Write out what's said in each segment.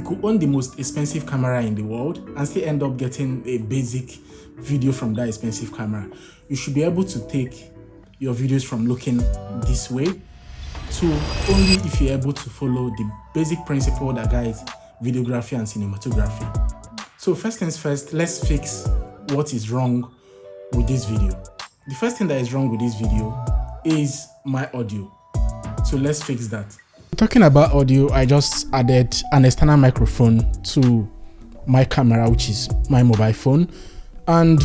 could own the most expensive camera in the world and still end up getting a basic video from that expensive camera. You should be able to take your videos from looking this way to only if you're able to follow the basic principle that guides videography and cinematography. So first things first, let's fix what is wrong with this video. The first thing that is wrong with this video is my audio. So let's fix that. Talking about audio, I just added an external microphone to my camera, which is my mobile phone, and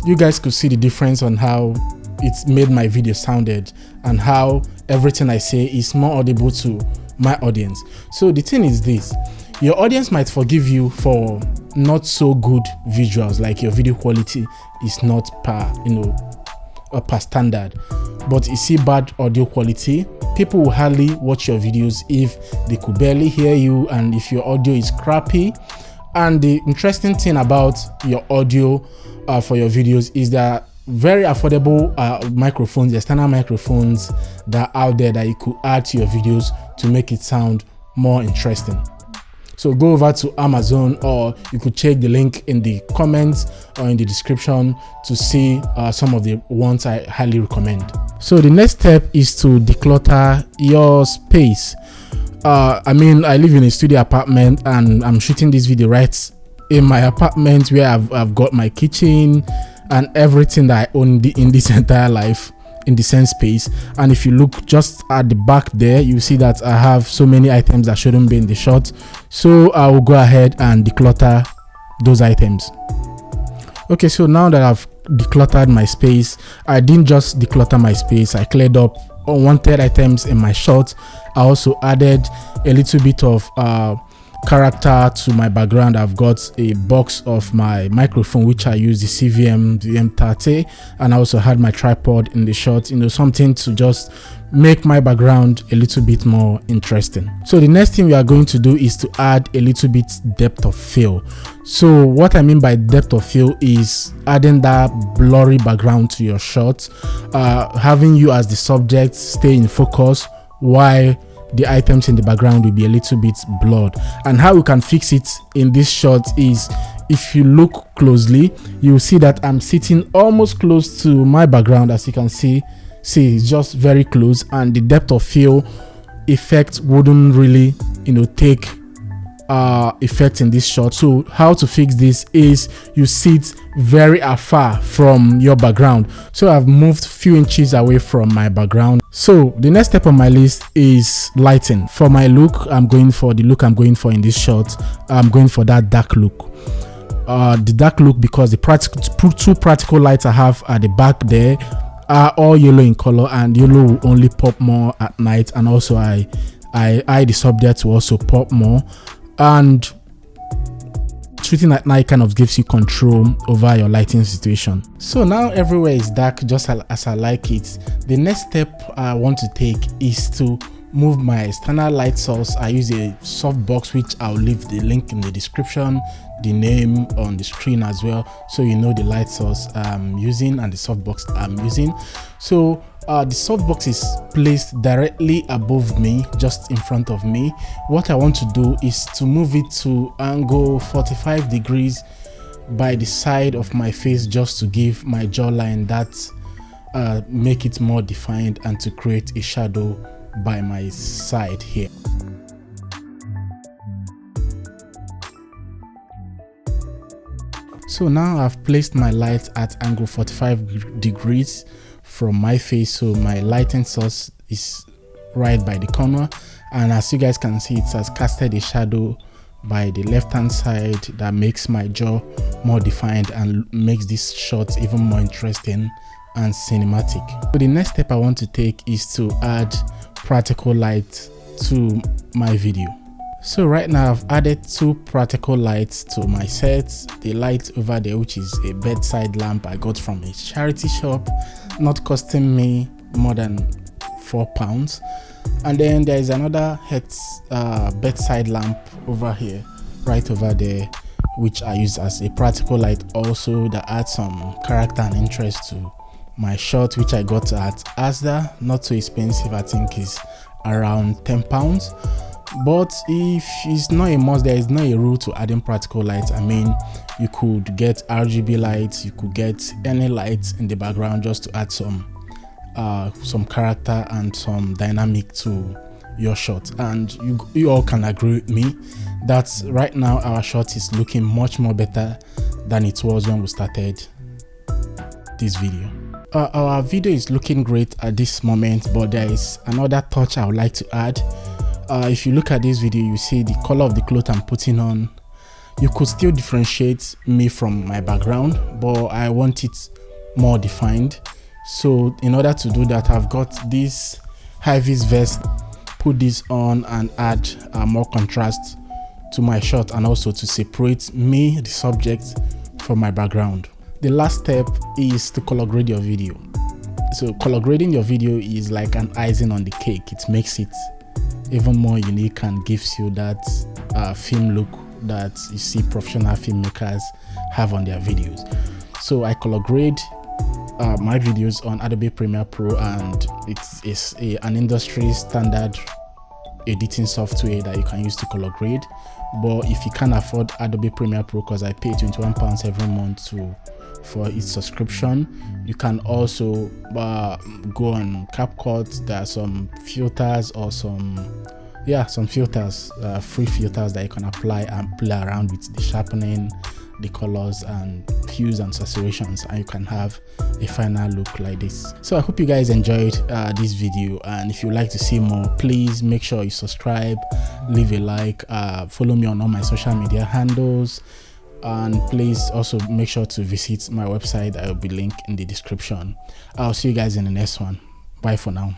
you guys could see the difference on how it's made my video sounded and how everything I say is more audible to my audience. So the thing is this, your audience might forgive you for not so good visuals, like your video quality is not per standard, but you see bad audio quality, people will hardly watch your videos if they could barely hear you and if your audio is crappy. And the interesting thing about your audio for your videos is that very affordable microphones, external microphones that are out there that you could add to your videos to make it sound more interesting. So go over to Amazon, or you could check the link in the comments or in the description to see some of the ones I highly recommend. So the next step is to declutter your space. I live in a studio apartment and I'm shooting this video right in my apartment where I've got my kitchen and everything that I own in this entire life in the same space. And if you look just at the back there, you see that I have so many items that shouldn't be in the shot. So I will go ahead and declutter those items. Okay, so now that I've decluttered my space, I didn't just declutter my space, I cleared up unwanted items in my shot. I also added a little bit of character to my background. I've got a box of my microphone, which I use the CVM VM30, and I also had my tripod in the shot, something to just make my background a little bit more interesting. So the next thing we are going to do is to add a little bit depth of field. So what I mean by depth of field is adding that blurry background to your shot, having you as the subject stay in focus while the items in the background will be a little bit blurred. And how we can fix it in this shot is, if you look closely, you will see that I'm sitting almost close to my background. As you can see it's just very close, and the depth of field effect wouldn't really take effect in this shot. So how to fix this is you sit very afar from your background. So I've moved few inches away from my background. So the next step on my list is lighting. For my look, I'm going for in this shot. I'm going for that dark look. The dark look because the two practical lights I have at the back there are all yellow in color, and yellow will only pop more at night. And also I the subject to also pop more. And shooting at night kind of gives you control over your lighting situation. So now everywhere is dark, just as I like it. The next step I want to take is to move my external light source. I use a softbox, which I'll leave the link in the description, the name on the screen as well, so you know the light source I'm using and the softbox I'm using. So the softbox is placed directly above me, just in front of me. What I want to do is to move it to angle 45 degrees by the side of my face, just to give my jawline that make it more defined and to create a shadow by my side here. So now I've placed my light at angle 45 degrees from my face, so my lighting source is right by the corner, and as you guys can see, it has casted a shadow by the left hand side that makes my jaw more defined and makes this shot even more interesting and cinematic. So the next step I want to take is to add practical light to my video. So right now I've added two practical lights to my set. The light over there, which is a bedside lamp I got from a charity shop, not costing me more than £4. And then there is another bedside lamp over here, right over there, which I use as a practical light also, that adds some character and interest to my shot, which I got at Asda. Not too expensive, I think is around £10. But if it's not a must, there is not a rule to adding practical lights. I mean, you could get RGB lights, you could get any lights in the background just to add some character and some dynamic to your shot. And you all can agree with me that right now our shot is looking much more better than it was when we started this video. Our video is looking great at this moment, but there is another touch I would like to add. If you look at this video, you see the color of the cloth I'm putting on. You could still differentiate me from my background, but I want it more defined. So in order to do that, I've got this high-vis vest, put this on and add more contrast to my shot, and also to separate me, the subject, from my background. The last step is to color grade your video. So color grading your video is like an icing on the cake. It makes it even more unique and gives you that film look that you see professional filmmakers have on their videos. So I color grade my videos on Adobe Premiere Pro, and it's an industry standard editing software that you can use to color grade. But if you can't afford Adobe Premiere Pro, because I pay £21 every month for its subscription, you can also go on CapCut. There are some filters or some filters, free filters that you can apply and play around with the sharpening, the colors and hues and saturations, and you can have a final look like this. So I hope you guys enjoyed this video, and if you'd like to see more, please make sure you subscribe, leave a like, follow me on all my social media handles, and please also make sure to visit my website. I will be linked in the description. I'll see you guys in the next one. Bye for now.